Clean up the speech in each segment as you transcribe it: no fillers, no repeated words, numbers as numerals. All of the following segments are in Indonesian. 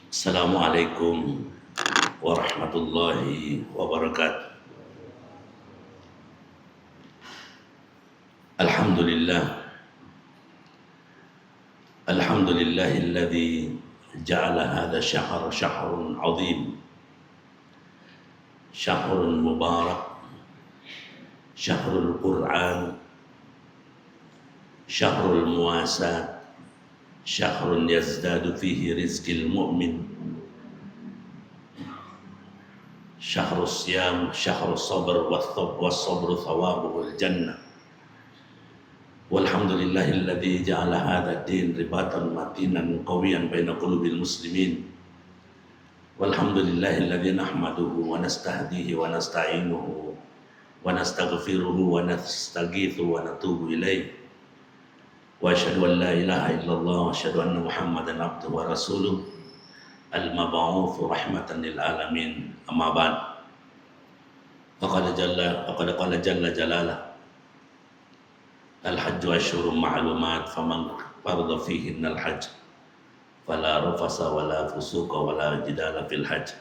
Assalamualaikum warahmatullahi wabarakatuh. Alhamdulillah, alhamdulillahilladzi ja'ala hadha syahrun 'azim, syahrun mubarak, syahrul Qur'an, syahrul muasat, syahrun yazdadu fihi rizqil mu'min, syahrus siyam, syahrus sabr was-sabru thawabuhul jannah. Walhamdulillahilladzi ja'ala hadha ad-din ribatan matinan qawiyan baina qulubil muslimin. Walhamdulillahilladzi nahmaduhu wa nastahdihi wa nasta'inuhu wa nastaghfiruhu wa nastaghithu wa natubu ilaih. Wa asyhadu an la ilaha illallah wa asyhadu anna Muhammadan abduhu wa rasuluh al-mab'uts rahmatan lil alamin. Amma ba'd. Faqad qala jalla jalaluhu al-hajju asyhurun ma'lumat faman farada fihinna al-hajj fala rafasa wala fusuqa wala jidala fil hajj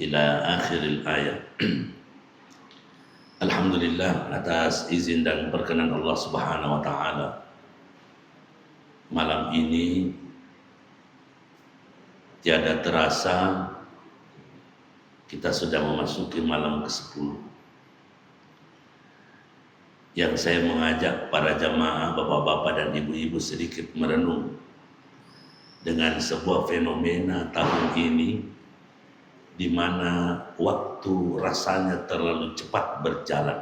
ila akhiril ayat. Alhamdulillah, atas izin dan perkenan Allah Subhanahu wa taala, malam ini tiada terasa kita sudah memasuki malam ke-10. Yang saya mengajak para jamaah, bapak-bapak dan ibu-ibu sedikit merenung dengan sebuah fenomena tahun ini di mana waktu rasanya terlalu cepat berjalan.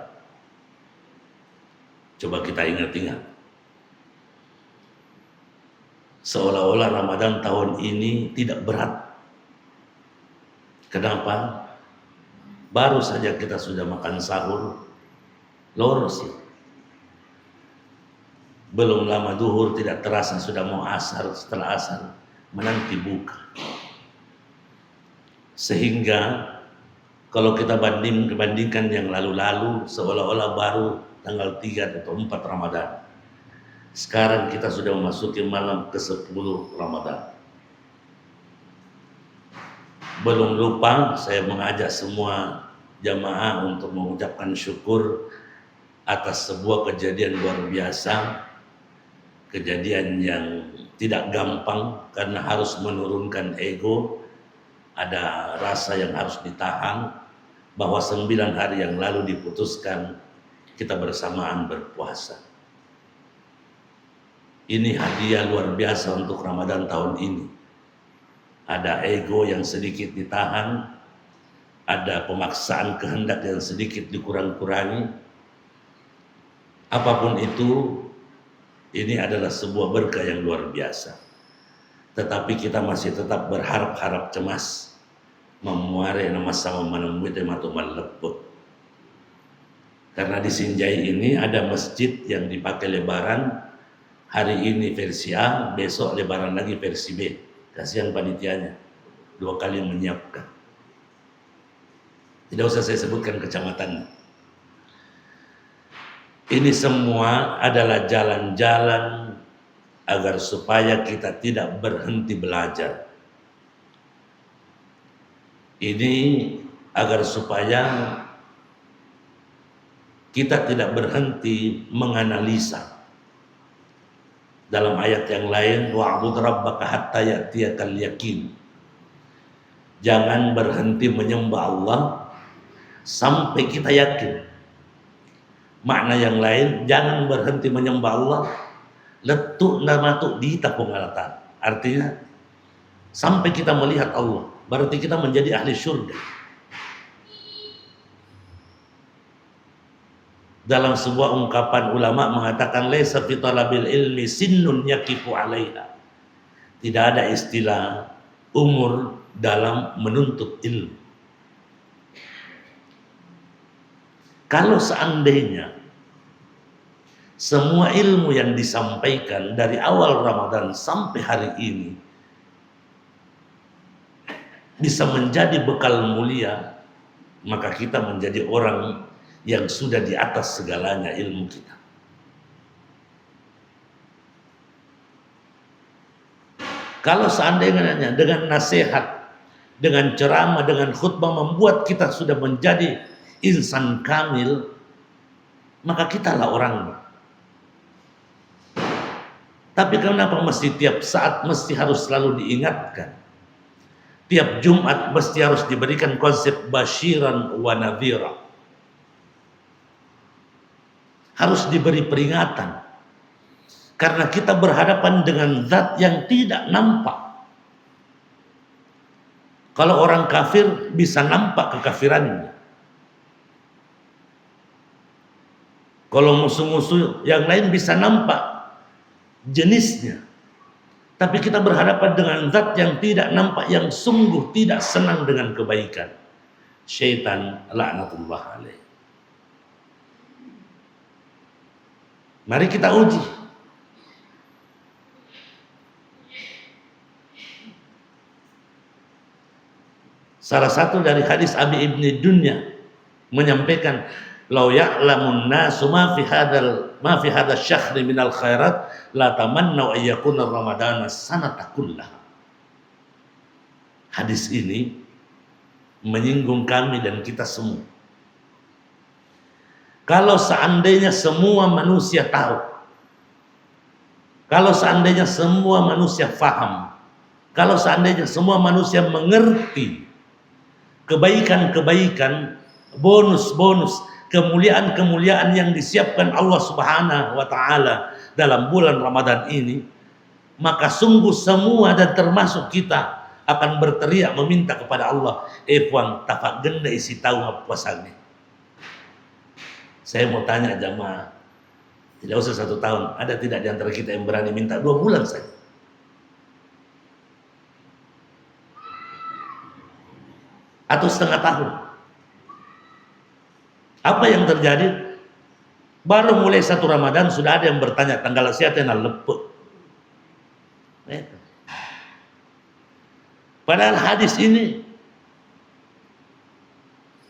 Coba kita ingat-ingat. Seolah-olah Ramadan tahun ini tidak berat. Kenapa? Baru saja kita sudah makan sahur, loros ya. Belum lama duhur tidak terasa sudah mau asar, setelah asar menanti buka. Sehingga kalau kita bandingkan yang lalu-lalu seolah-olah baru tanggal 3 atau 4 Ramadan. Sekarang kita sudah memasuki malam ke-10 Ramadan. Belum lupa saya mengajak semua jamaah untuk mengucapkan syukur atas sebuah kejadian luar biasa. Kejadian yang tidak gampang karena harus menurunkan ego. Ada rasa yang harus ditahan bahwa 9 hari yang lalu diputuskan kita bersamaan berpuasa. Ini hadiah luar biasa untuk Ramadan tahun ini. Ada ego yang sedikit ditahan, ada pemaksaan kehendak yang sedikit dikurang-kurangi. Apapun itu, ini adalah sebuah berkah yang luar biasa. Tetapi kita masih tetap berharap-harap cemas. Memuari nama sama menemui tematu maleput. Karena di Sinjai ini ada masjid yang dipakai lebaran. Hari ini versi A, besok lebaran lagi versi B. Kasihan panitianya, 2 kali menyiapkan. Tidak usah saya sebutkan kecamatannya. Ini semua adalah jalan-jalan agar supaya kita tidak berhenti belajar. Ini agar supaya kita tidak berhenti menganalisa. Dalam ayat yang lain, wa'bud rabbaka hatta ya'tiyakal yaqin. Jangan berhenti menyembah Allah sampai kita yakin. Makna yang lain, jangan berhenti menyembah Allah letuk namatuk di tapungalatan. Artinya sampai kita melihat Allah, berarti kita menjadi ahli syurga. Dalam sebuah ungkapan ulama mengatakan laisa fi talabil ilmi sinnun yaqifu 'alaiha. Tidak ada istilah umur dalam menuntut ilmu. Kalau seandainya semua ilmu yang disampaikan dari awal Ramadan sampai hari ini bisa menjadi bekal mulia, maka kita menjadi orang yang sudah di atas segalanya ilmu kita. Kalau seandainya dengan nasihat, dengan ceramah, dengan khutbah membuat kita sudah menjadi insan kamil, maka kitalah orangnya. Tapi kenapa mesti tiap saat mesti harus selalu diingatkan? Tiap Jumat mesti harus diberikan konsep basyiran wa nadhira. Harus diberi peringatan. Karena kita berhadapan dengan zat yang tidak nampak. Kalau orang kafir bisa nampak kekafirannya. Kalau musuh-musuh yang lain bisa nampak jenisnya. Tapi kita berhadapan dengan zat yang tidak nampak, yang sungguh tidak senang dengan kebaikan. Syaitan laknatullah alaih. Mari kita uji. Salah satu dari hadis Abi Ibni Dunya menyampaikan, "Lau ya'lamun nasu ma fi hadzal syahri minal khairat la tamannau ay yakuna ramadana sanata kullaha." Hadis ini menyinggung kami dan kita semua. Kalau seandainya semua manusia tahu, kalau seandainya semua manusia faham, kalau seandainya semua manusia mengerti kebaikan-kebaikan, bonus-bonus, kemuliaan-kemuliaan yang disiapkan Allah Subhanahu wa taala dalam bulan Ramadan ini, maka sungguh semua dan termasuk kita akan berteriak meminta kepada Allah, puang tapak genda isi tahu apa puasanya. Saya mau tanya jamaah, tidak usah 1 tahun, ada tidak di antara kita yang berani minta 2 bulan saja? Atau setengah tahun? Apa yang terjadi? Baru mulai 1 Ramadan sudah ada yang bertanya tanggal siapa yang lepek. Padahal hadis ini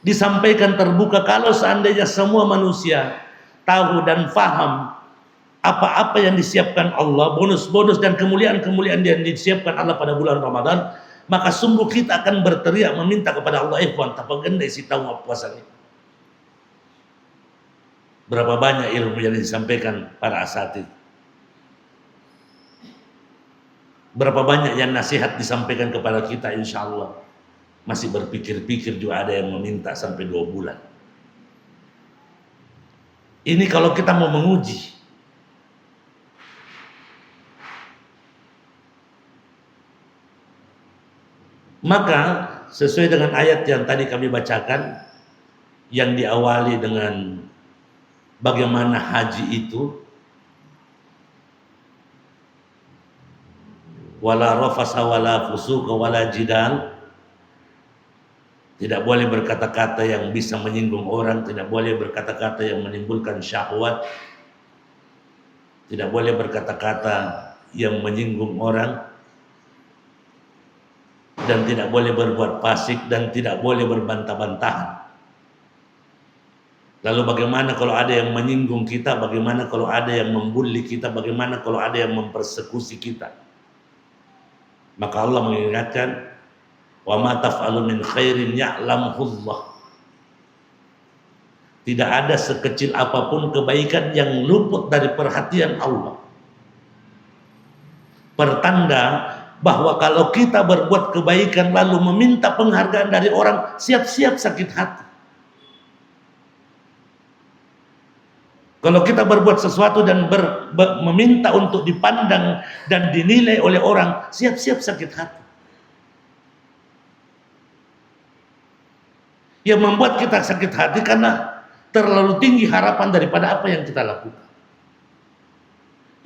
disampaikan terbuka. Kalau seandainya semua manusia tahu dan faham apa-apa yang disiapkan Allah, bonus-bonus dan kemuliaan-kemuliaan yang disiapkan Allah pada bulan Ramadan, maka sungguh kita akan berteriak meminta kepada Allah, ikhwan tapaganda isi tahu apa puasanya. Berapa banyak ilmu yang disampaikan para asatidz, berapa banyak yang nasihat disampaikan kepada kita, insya Allah masih berpikir-pikir juga ada yang meminta sampai 2 bulan. Ini kalau kita mau menguji. Maka sesuai dengan ayat yang tadi kami bacakan, yang diawali dengan bagaimana haji itu, wala rafasa wala fusuqa wala jidal, tidak boleh berkata-kata yang bisa menyinggung orang, tidak boleh berkata-kata yang menimbulkan syahwat, tidak boleh berkata-kata yang menyinggung orang, dan tidak boleh berbuat fasik, dan tidak boleh berbantah-bantahan. Lalu bagaimana kalau ada yang menyinggung kita, bagaimana kalau ada yang membuli kita, bagaimana kalau ada yang mempersekusi kita? Maka Allah mengingatkan, wa ma taf'alu min khairin ya'lamuhullah. Tidak ada sekecil apapun kebaikan yang luput dari perhatian Allah. Pertanda bahwa kalau kita berbuat kebaikan lalu meminta penghargaan dari orang, siap-siap sakit hati. Kalau kita berbuat sesuatu dan meminta untuk dipandang dan dinilai oleh orang, siap-siap sakit hati. Yang membuat kita sakit hati karena terlalu tinggi harapan daripada apa yang kita lakukan.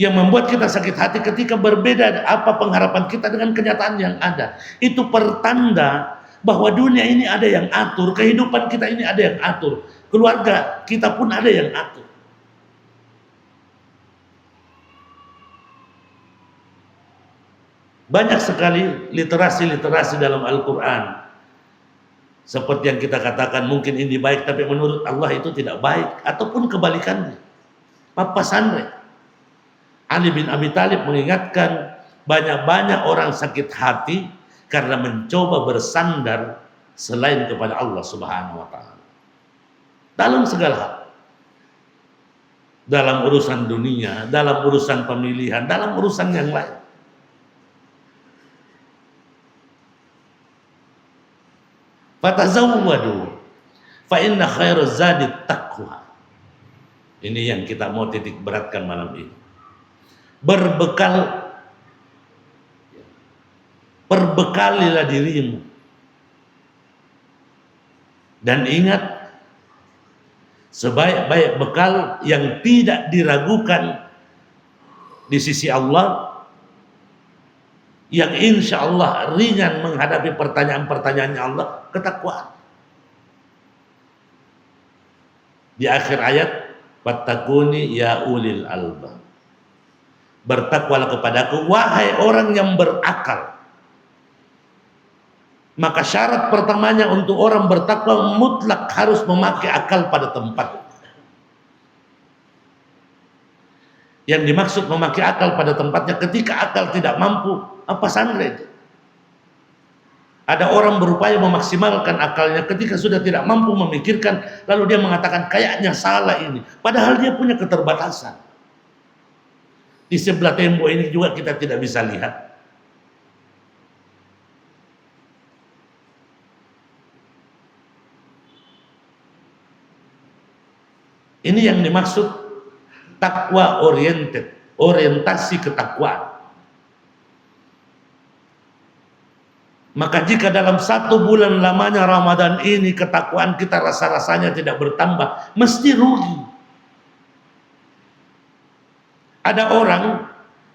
Yang membuat kita sakit hati ketika berbeda apa pengharapan kita dengan kenyataan yang ada. Itu pertanda bahwa dunia ini ada yang atur, kehidupan kita ini ada yang atur, keluarga kita pun ada yang atur. Banyak sekali literasi-literasi dalam Al-Quran, seperti yang kita katakan mungkin ini baik tapi menurut Allah itu tidak baik, ataupun kebalikannya. Papa Sandre Ali bin Abi Thalib mengingatkan Banyak-banyak orang sakit hati karena mencoba bersandar selain kepada Allah Subhanahu wa taala. Dalam segala hal. Dalam urusan dunia, dalam urusan pemilihan, dalam urusan yang lain. Fatazawwadu fa inna khairaz zadi taqwa. Ini yang kita mau titik beratkan malam ini. Perbekalilah dirimu. Dan ingat, sebaik-baik bekal yang tidak diragukan di sisi Allah, yang insya Allah ringan menghadapi pertanyaan-pertanyaannya Allah, ketakwaan. Di akhir ayat, "Wattaquni ya ulil albab." Bertakwalah kepadaku, wahai orang yang berakal. Maka syarat pertamanya untuk orang bertakwa mutlak harus memakai akal pada tempat. Yang dimaksud memakai akal pada tempatnya, ketika akal tidak mampu, apa sandra itu? Ada orang berupaya memaksimalkan akalnya, ketika sudah tidak mampu memikirkan, lalu dia mengatakan kayaknya salah ini, padahal dia punya keterbatasan. Di sebelah tembok ini juga kita tidak bisa lihat. Ini yang dimaksud takwa oriented, orientasi ketakwaan. Maka jika dalam 1 bulan lamanya Ramadan ini ketakwaan kita rasa-rasanya tidak bertambah, mesti rugi. Ada orang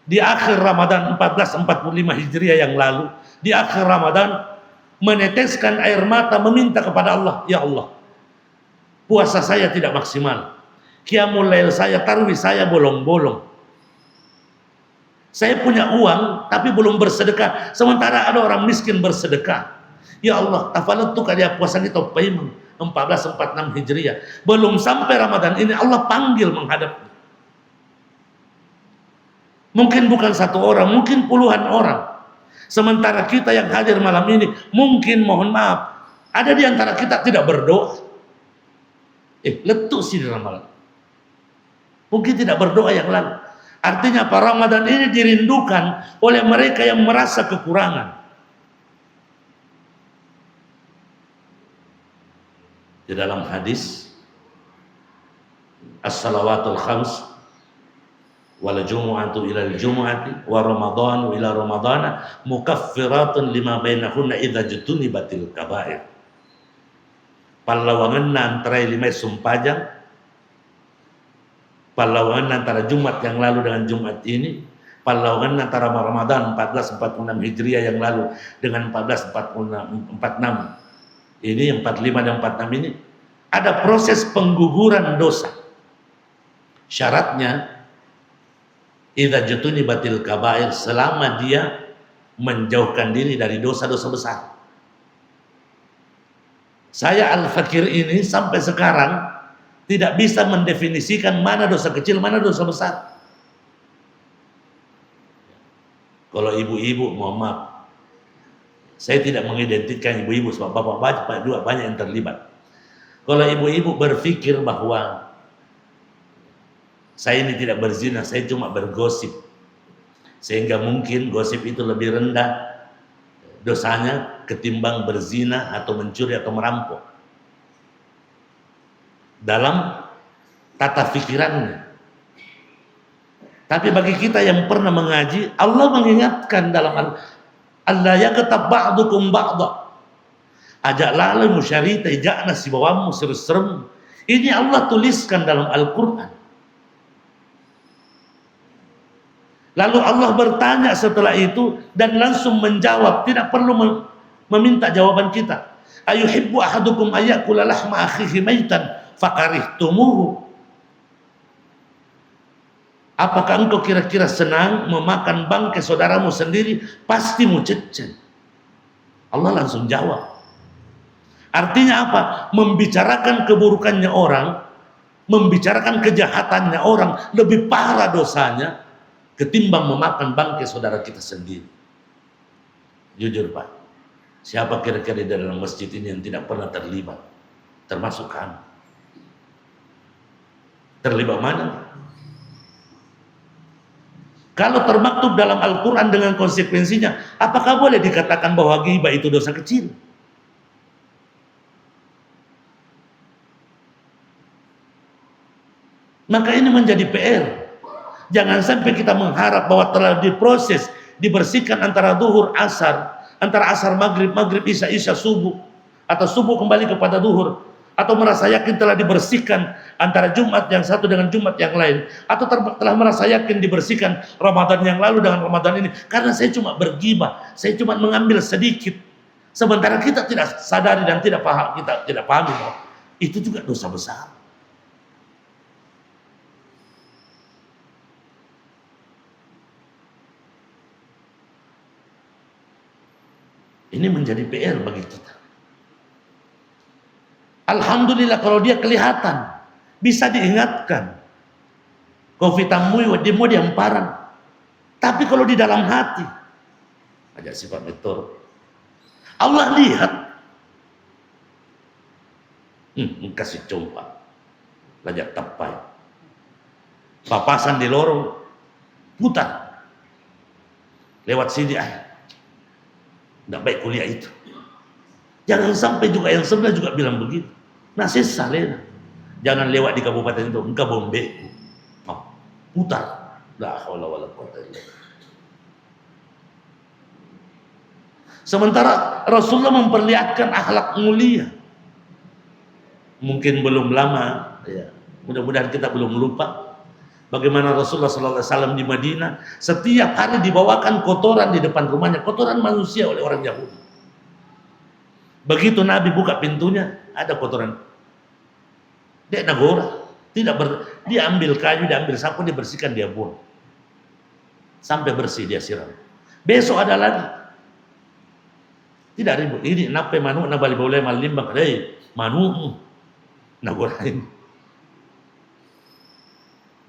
di akhir Ramadan 1445 Hijriah yang lalu, di akhir Ramadan meneteskan air mata meminta kepada Allah, ya Allah, puasa saya tidak maksimal, qiyamul lail saya, tarawih saya bolong-bolong. Saya punya uang tapi belum bersedekah, sementara ada orang miskin bersedekah. Ya Allah, tafalatuka dia puasa itu payment 1446 Hijriah. Belum sampai Ramadan ini Allah panggil menghadap. Mungkin bukan 1 orang, mungkin puluhan orang. Sementara kita yang hadir malam ini, mungkin mohon maaf, ada di antara kita tidak berdoa. Letuk sih di Ramadan. Mungkin tidak berdoa yang lalu. Artinya apa? Ramadan ini dirindukan oleh mereka yang merasa kekurangan. Di dalam hadis, as-salawatul khams wal jumu'atu ila al-jumu'ati wa ramadhanu ila ramadhana mukaffiratun lima bainahunna idza jutunibatil kaba'ir. Pallawangan antara 5 sumpajang, pallawangan antara Jumat yang lalu dengan Jumat ini, pallawangan antara Ramadan 1446 Hijriah yang lalu dengan 1446 ini, 45 dan 46 ini, ada proses pengguguran dosa. Syaratnya idza jutunibatil kaba'ir, selama dia menjauhkan diri dari dosa-dosa besar. Saya Al-Fakir ini sampai sekarang tidak bisa mendefinisikan mana dosa kecil, mana dosa besar. Kalau ibu-ibu, mohon maaf, saya tidak mengidentikan ibu-ibu, sebab bapak-bapak juga banyak yang terlibat. Kalau ibu-ibu berpikir bahwa saya ini tidak berzina, saya cuma bergosip, sehingga mungkin gosip itu lebih rendah dosanya ketimbang berzina atau mencuri atau merampok, dalam tata pikirannya. Tapi bagi kita yang pernah mengaji, Allah mengingatkan dalam Allah yaghtab ba'dukum ba'dha, ajak lalai musyarita ijakna si bawamu serem. Ini Allah tuliskan dalam Al-Quran. Lalu Allah bertanya setelah itu dan langsung menjawab, tidak perlu meminta jawaban kita. Ayuhibbu ahadukum ayyakula lahma akhihi maitan fakarihtumuhu. Apakah engkau kira-kira senang memakan bangkai saudaramu sendiri? Pasti mucecen. Allah langsung jawab. Artinya apa? Membicarakan keburukannya orang, membicarakan kejahatannya orang, lebih parah dosanya ketimbang memakan bangkai saudara kita sendiri. Jujur Pak, siapa kira-kira di dalam masjid ini yang tidak pernah terlibat? Termasuk kami. Terlibat mana? Kalau termaktub dalam Al-Quran dengan konsekuensinya, apakah boleh dikatakan bahwa ghibah itu dosa kecil? Maka ini menjadi PR. Jangan sampai kita mengharap bahwa telah diproses, dibersihkan antara duhur asar, antara asar maghrib, maghrib isya, isya subuh, atau subuh kembali kepada duhur, atau merasa yakin telah dibersihkan antara Jumat yang satu dengan Jumat yang lain, atau telah merasa yakin dibersihkan Ramadan yang lalu dengan Ramadan ini, karena saya cuma bergibah, saya cuma mengambil sedikit, sementara kita tidak sadari dan tidak paham, kita tidak pahami bahwa itu juga dosa besar. Ini menjadi PR bagi kita. Alhamdulillah kalau dia kelihatan, bisa diingatkan. Kau fitamui wadimu diamparan. Tapi kalau di dalam hati, aja sifat betul. Allah lihat. Kasih compa. Lajak tapai. Papasan di lorong, putar. Lewat sini tidak baik kuliah itu. Jangan sampai juga yang sebelah juga bilang begitu. Nah sesah lena. Jangan lewat di kabupaten itu, engkau bombe. Putar. La haula wala quwwata illa billah. Sementara Rasulullah memperlihatkan akhlak mulia. Mungkin belum lama, ya. Mudah-mudahan kita belum lupa bagaimana Rasulullah SAW di Madinah setiap hari dibawakan kotoran di depan rumahnya, kotoran manusia oleh orang Yahudi. Begitu Nabi buka pintunya, ada kotoran. Dia nagora, dia ambil kayu, dia ambil sapu, dia bersihkan, dia buang. Sampai bersih dia siram. Besok ada lagi. Tidak ribut. Ini nape manu na bali boleh malimbang, manu nagora ini.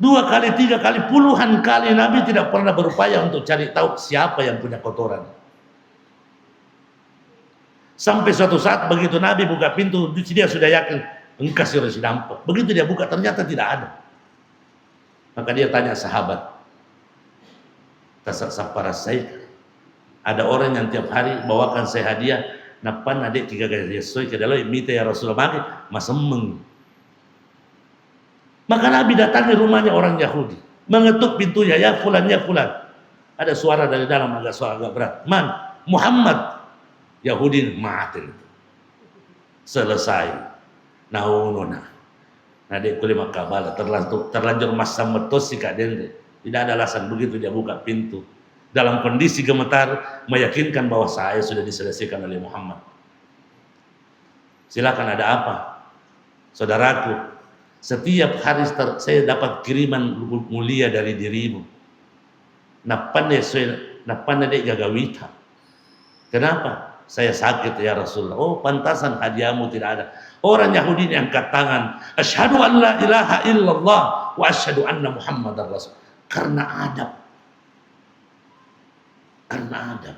2 kali, 3 kali, puluhan kali Nabi tidak pernah berupaya untuk cari tahu siapa yang punya kotoran. Sampai suatu saat begitu Nabi buka pintu, dia sudah yakin, engkau sudah dampak. Begitu dia buka, ternyata tidak ada. Maka dia tanya sahabat, ada orang yang tiap hari bawakan saya hadiah, napan adik 3 kali sesuai ke dalam minta ya Rasulullah masemeng. Maka Nabi datangi rumahnya orang Yahudi, mengetuk pintunya, ya fulan, ya fulan. Ada suara dari dalam, suara agak berat. Man, Muhammad. Yahudi maatin. Selesai. Naununa. Nade kulima kabala terlanjur masa metosi kak dende. Tidak ada alasan, begitu dia buka pintu. Dalam kondisi gemetar, meyakinkan bahwa saya sudah diselesaikan oleh Muhammad. Silakan, ada apa? Saudaraku, setiap hari saya dapat kiriman mulia dari dirimu. Napane dek gagawita. Kenapa? Saya sakit ya Rasulullah. Oh, pantasan hadiahmu tidak ada. Orang Yahudi ini angkat tangan. Asyhadu an la ilaha illallah wa asyhadu anna Muhammadar Rasul. Karena adab. Karena adab.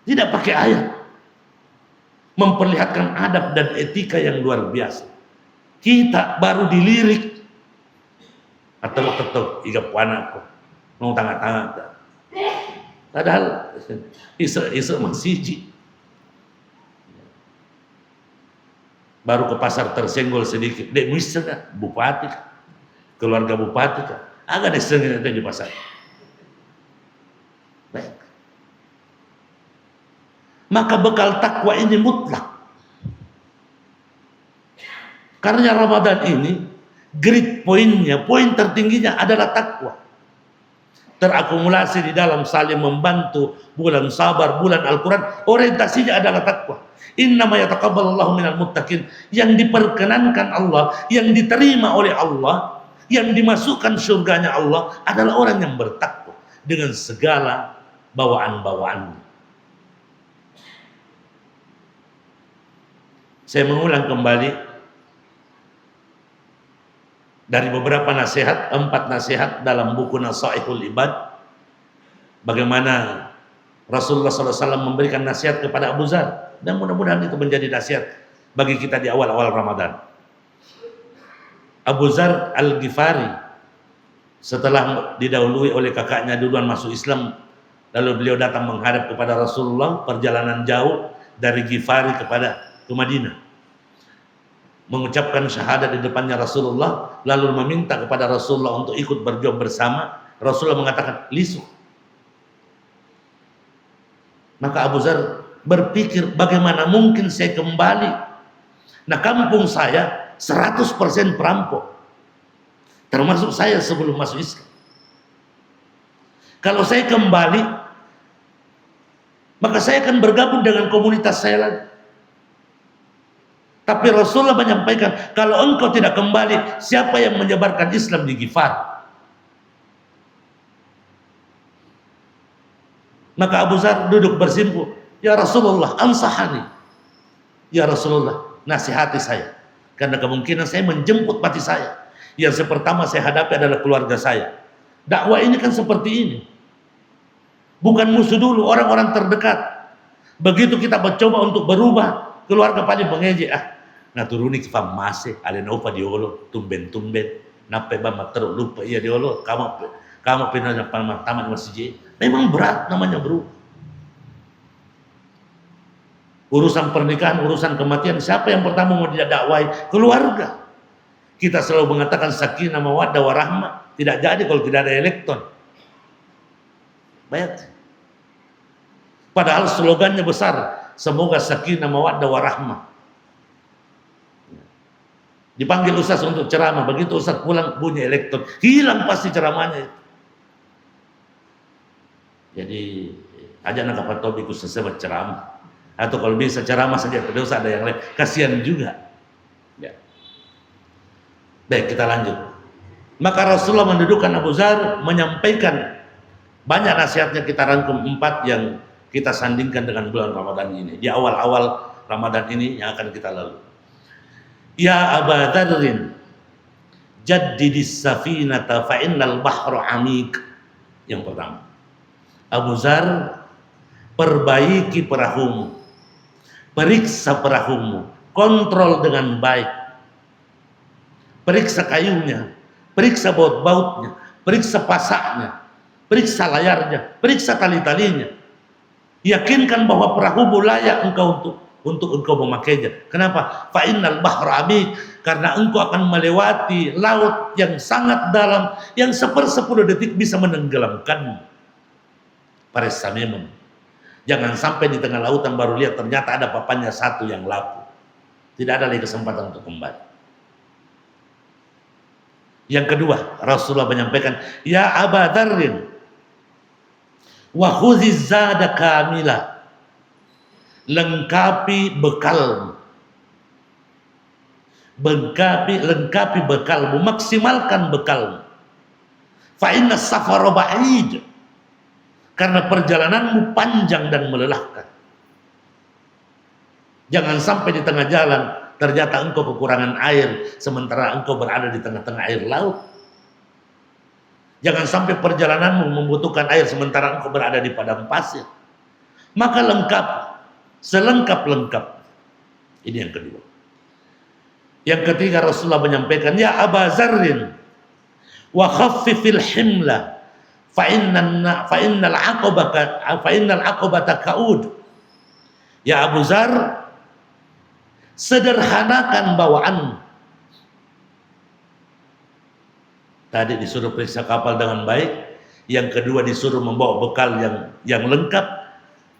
Tidak pakai ayat. Memperlihatkan adab dan etika yang luar biasa. Kita baru dilirik atau iga puanako mau tangga-tangga. Padahal isu masih baru ke pasar tersenggol sedikit. Dek misalnya bupati, keluarga bupati, agak disenggol di pasar. Baik. Maka bekal takwa ini mutlak. Karena Ramadan ini grade poinnya, poin tertingginya adalah takwa. Terakumulasi di dalam saling membantu, bulan sabar, bulan Al-Quran, orientasinya adalah takwa. Innama yataqabbalallahu minal muttaqin. Yang diperkenankan Allah, yang diterima oleh Allah, yang dimasukkan surganya Allah adalah orang yang bertakwa dengan segala bawaan-bawaannya. Saya mengulang kembali, Dari beberapa nasihat, 4 nasihat dalam buku Nasaihul Ibad, bagaimana Rasulullah SAW memberikan nasihat kepada Abu Dzar, dan mudah-mudahan itu menjadi nasihat bagi kita di awal-awal Ramadan. Abu Dzar Al-Ghifari, setelah didahului oleh kakaknya duluan masuk Islam, lalu beliau datang menghadap kepada Rasulullah, perjalanan jauh dari Ghifari ke Madinah, mengucapkan syahadat di depannya Rasulullah, lalu meminta kepada Rasulullah untuk ikut berjuang bersama. Rasulullah mengatakan, lisu. Maka Abu Dzar berpikir, bagaimana mungkin saya kembali? Nah, kampung saya 100% perampok, termasuk saya sebelum masuk Islam. Kalau saya kembali, maka saya akan bergabung dengan komunitas saya lagi. Tapi Rasulullah menyampaikan, kalau engkau tidak kembali, siapa yang menyebarkan Islam di Ghifar? Maka Abu Dzar duduk bersimpuh, ya Rasulullah, ansahani. Ya Rasulullah, nasihati saya, karena kemungkinan saya menjemput mati saya. Yang pertama saya hadapi adalah keluarga saya. Dakwah ini kan seperti ini, bukan musuh dulu, orang-orang terdekat. Begitu kita mencoba untuk berubah, keluarga paling mengejek, nah turuni kifam masih ada naupa diolo tumben nape bama teruk lupa iya diolo kamu pinanya taman masjid. Memang berat namanya bro. Urusan pernikahan, urusan kematian, siapa yang pertama mau didakwai? Keluarga. Kita selalu mengatakan sakinah mawaddah warahmah, tidak jadi kalau tidak ada elektron. Bayat. Padahal slogannya besar, semoga sakinah mawaddah warahmah. Dipanggil ustaz untuk ceramah, begitu ustaz pulang bunyi elektron, hilang pasti ceramahnya itu. Jadi aja nak apa topik ustaz buat ceramah, atau kalau bisa ceramah saja, tidak usah ada yang lain, kasihan juga. Ya. Baik, kita lanjut. Maka Rasulullah mendudukkan Abu Dzar, menyampaikan banyak nasihatnya, kita rangkum 4 yang kita sandingkan dengan bulan Ramadan ini. Di awal-awal Ramadan ini yang akan kita lalui. Ya Aba Dzarrin, jaddidis safinata fa innal bahra amik. Yang pertama, Abu Dzar, perbaiki perahumu, periksa perahumu, kontrol dengan baik, periksa kayunya, periksa baut-bautnya, periksa pasaknya, periksa layarnya, periksa tali-talinya. Yakinkan bahwa perahumu layak engkau untuk engkau memakainya. Kenapa? Fa innal bahra amik, karena engkau akan melewati laut yang sangat dalam, yang 1/10 detik bisa menenggelamkanmu. Paresa memang. Jangan sampai di tengah lautan baru lihat ternyata ada papannya 1 yang lapu. Tidak ada lagi kesempatan untuk kembali. Yang kedua, Rasulullah menyampaikan, ya Aba Dzarrin, wa khudziz zada kamila. Lengkapi bekalmu. Lengkapi bekalmu, maksimalkan bekalmu. Fa inna safara ba'id. Karena perjalananmu panjang dan melelahkan. Jangan sampai di tengah jalan ternyata engkau kekurangan air sementara engkau berada di tengah-tengah air laut. Jangan sampai perjalananmu membutuhkan air sementara engkau berada di padang pasir. Maka lengkap, selengkap-lengkap. Ini yang kedua. Yang ketiga, Rasulullah menyampaikan, ya Aba Dzarrin, wa khaffifil himla fa innal aqabata ka'ud. Ya Abu Dzar, sederhanakan bawaanmu. Tadi disuruh periksa kapal dengan baik, yang kedua disuruh membawa bekal yang lengkap,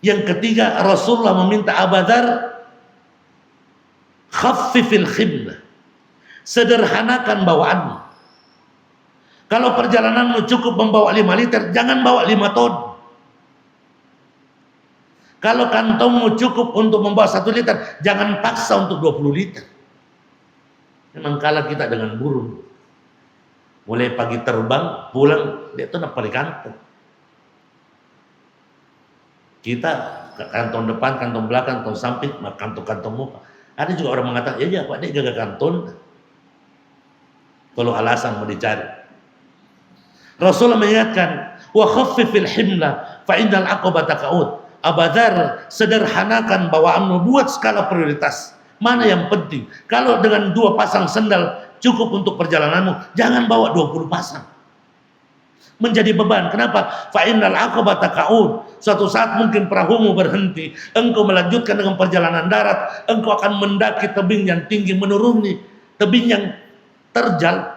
yang ketiga Rasulullah meminta Abu Dzar, khaffifil himla, sederhanakan bawaanmu. Kalau perjalananmu cukup membawa 5 liter, jangan bawa 5 ton. Kalau kantongmu cukup untuk membawa 1 liter, jangan paksa untuk 20 liter. Memang kalah kita dengan burung. Mulai pagi terbang, pulang, dia tuh napali kantong. Kita kantong depan, kantong belakang, kantong samping, kantong-kantong muka. Ada juga orang mengatakan, ya Pak, dia jaga kantong. kalau alasan mau dicari. Rasulullah mengingatkan, wa khaffifil himla fa innal aqabata ka'ud. Abu Dzar, sederhanakan bawaanmu, buat skala prioritas. Mana yang penting? Kalau dengan 2 pasang sendal cukup untuk perjalananmu, jangan bawa 20 pasang. Menjadi beban. Kenapa? Fa innal aqabata ka'ud. Suatu saat mungkin perahumu berhenti, engkau melanjutkan dengan perjalanan darat, engkau akan mendaki tebing yang tinggi, menuruni tebing yang terjal.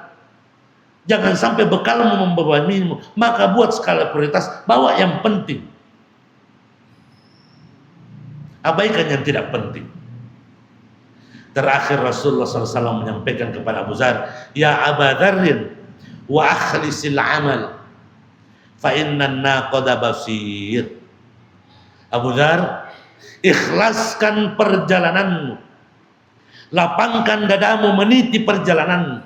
Jangan sampai bekalmu membebanimu. Maka buat skala prioritas, bawa yang penting. Abaikan yang tidak penting. Terakhir Rasulullah SAW menyampaikan kepada Abu Dzar, ya Aba Dzarrin, wa akhlisil amal, fa innan naqada basir. Abu Dzar, ikhlaskan perjalananmu, lapangkan dadamu meniti perjalananmu,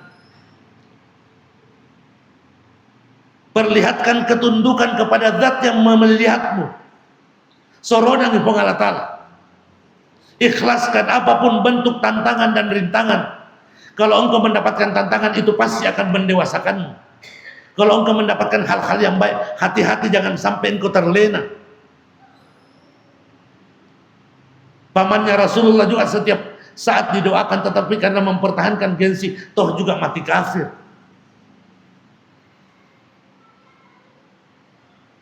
perlihatkan ketundukan kepada zat yang melihatmu. Soronan di Allah Ta'ala. Ikhlaskan apapun bentuk tantangan dan rintangan. Kalau engkau mendapatkan tantangan, itu pasti akan mendewasakanmu. Kalau engkau mendapatkan hal-hal yang baik, hati-hati jangan sampai engkau terlena. Pamannya Rasulullah juga setiap saat didoakan, tetapi karena mempertahankan gengsi, toh juga mati kafir.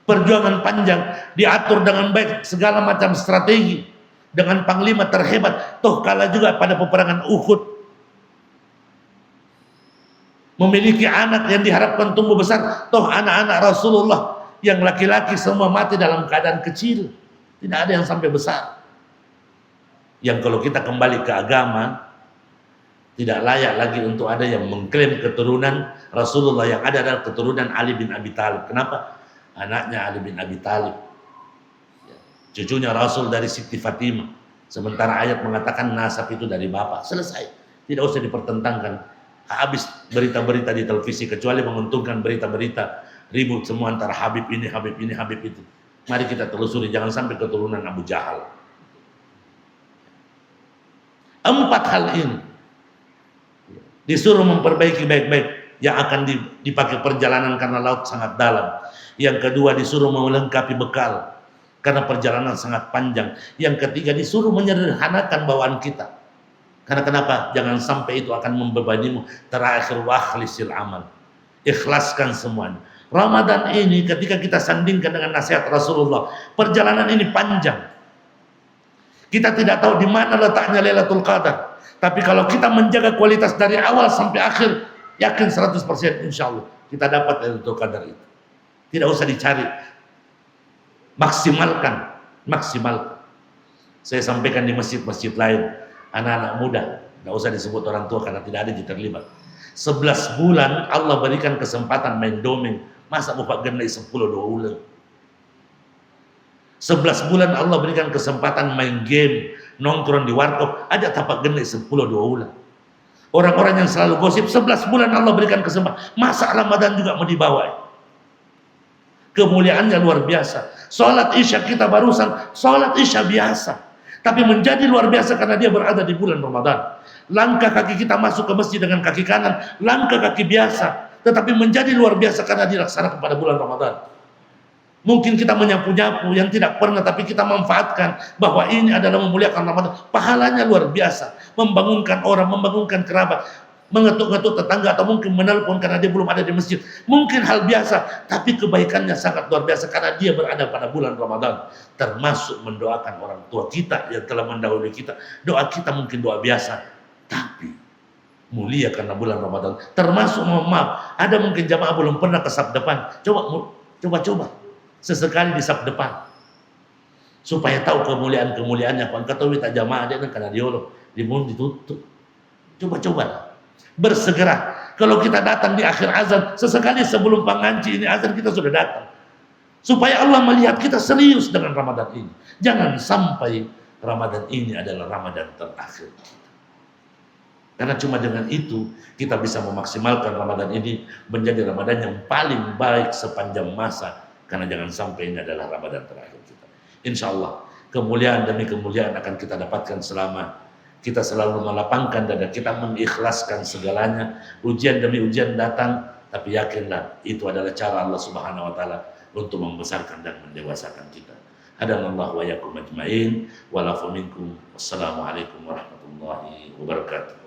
Perjuangan panjang, diatur dengan baik segala macam strategi, dengan panglima terhebat, toh kalah juga pada peperangan Uhud. Memiliki anak yang diharapkan tumbuh besar, toh anak-anak Rasulullah yang laki-laki semua mati dalam keadaan kecil, tidak ada yang sampai besar. Yang kalau kita kembali ke agama, tidak layak lagi untuk ada yang mengklaim keturunan Rasulullah. Yang ada adalah keturunan Ali bin Abi Thalib. Kenapa? Anaknya Ali bin Abi Thalib, cucunya Rasul dari Siti Fatimah. Sementara ayat mengatakan nasab itu dari bapak. Selesai, tidak usah dipertentangkan. Habis berita-berita di televisi, kecuali menguntungkan berita-berita ribut semua antara Habib ini, Habib ini, Habib itu. Mari kita telusuri, jangan sampai keturunan Abu Jahal. 4 hal ini disuruh memperbaiki baik-baik yang akan dipakai perjalanan karena laut sangat dalam. Yang kedua, disuruh melengkapi bekal karena perjalanan sangat panjang. Yang ketiga, disuruh menyederhanakan bawaan kita. Karena kenapa? Jangan sampai itu akan membebanimu. Terakhir, wakhlisil amal, ikhlaskan semuanya. Ramadan ini ketika kita sandingkan dengan nasihat Rasulullah, perjalanan ini panjang. Kita tidak tahu di mana letaknya Lailatul Qadar. Tapi kalau kita menjaga kualitas dari awal sampai akhir, yakin 100% insya Allah kita dapat Lailatul Qadar itu. Tidak usah dicari, maksimalkan. Saya sampaikan di masjid-masjid lain, anak-anak muda, tidak usah disebut orang tua karena tidak ada yang terlibat. 11 bulan Allah berikan kesempatan main domeng, masa bapak gendai 10-2 bulan. 11 bulan Allah berikan kesempatan main game, nongkrong di warkop, ada tapak gendai 10-2 bulan. Orang-orang yang selalu gosip, 11 bulan Allah berikan kesempatan, masa Ramadan juga mau dibawa? Kemuliaannya luar biasa. Sholat isya kita barusan, sholat isya biasa, tapi menjadi luar biasa karena dia berada di bulan Ramadan. Langkah kaki kita masuk ke masjid dengan kaki kanan, langkah kaki biasa, tetapi menjadi luar biasa karena dilaksanakan pada bulan Ramadan. Mungkin kita menyapu-nyapu yang tidak pernah, tapi kita manfaatkan bahwa ini adalah memuliakan Ramadan. Pahalanya luar biasa. Membangunkan orang, membangunkan kerabat, mengetuk-ngetuk tetangga, atau mungkin menelpon karena dia belum ada di masjid. Mungkin hal biasa, tapi kebaikannya sangat luar biasa karena dia berada pada bulan Ramadan. Termasuk mendoakan orang tua kita yang telah mendahului kita. Doa kita mungkin doa biasa, tapi mulia karena bulan Ramadan. Termasuk mohon maaf, ada mungkin jamaah belum pernah ke saf depan. Coba sesekali di saf depan, supaya tahu kemuliaannya. Kalau kata kita jamaah dia karena diolok, dimun ditutup. Coba bersegera. Kalau kita datang di akhir azan, sesekali sebelum penganci ini azan kita sudah datang, supaya Allah melihat kita serius dengan Ramadan ini. Jangan sampai Ramadan ini adalah Ramadan terakhir kita. Karena cuma dengan itu kita bisa memaksimalkan Ramadan ini menjadi Ramadan yang paling baik sepanjang masa. Karena jangan sampai ini adalah Ramadan terakhir kita. Insya Allah kemuliaan demi kemuliaan akan kita dapatkan selama kita selalu melapangkan dada, kita mengikhlaskan segalanya. Ujian demi ujian datang, tapi yakinlah itu adalah cara Allah Subhanahu wa taala untuk membesarkan dan mendewasakan kita. Hadanallahu wa iyyakum ajmain wa lafu minkum. Wassalamualaikum warahmatullahi wabarakatuh.